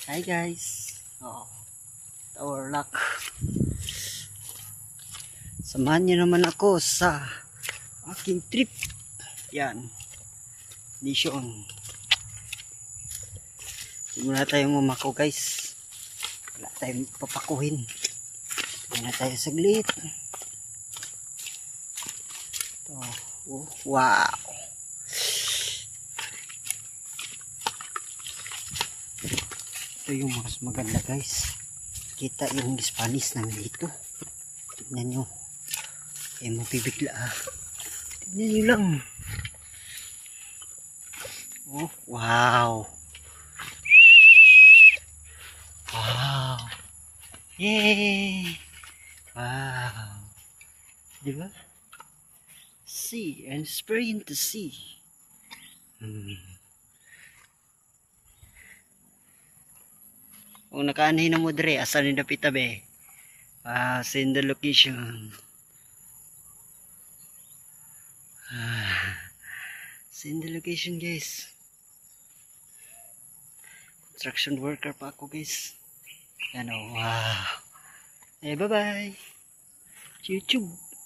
Hi guys. Tower lock. Samahan niyo naman ako sa aking trip. Yan. Mission. Simula tayong mamako guys. Wala tayong papakuhin. Yan na tayo saglit. Oh, wow. Ito yung mas maganda guys. Kita yung Spanish namin dito. Tignan nyo. Mapibigla Tignan nyo lang. Oh, wow. Wow. Yay. Wow. Diba? See and spraying to see. Kung nakaanhin na mo dre, asan ni dapita be? Send the location. Send the location guys. Construction worker pa ako guys. Yan o, wow. Bye bye. YouTube.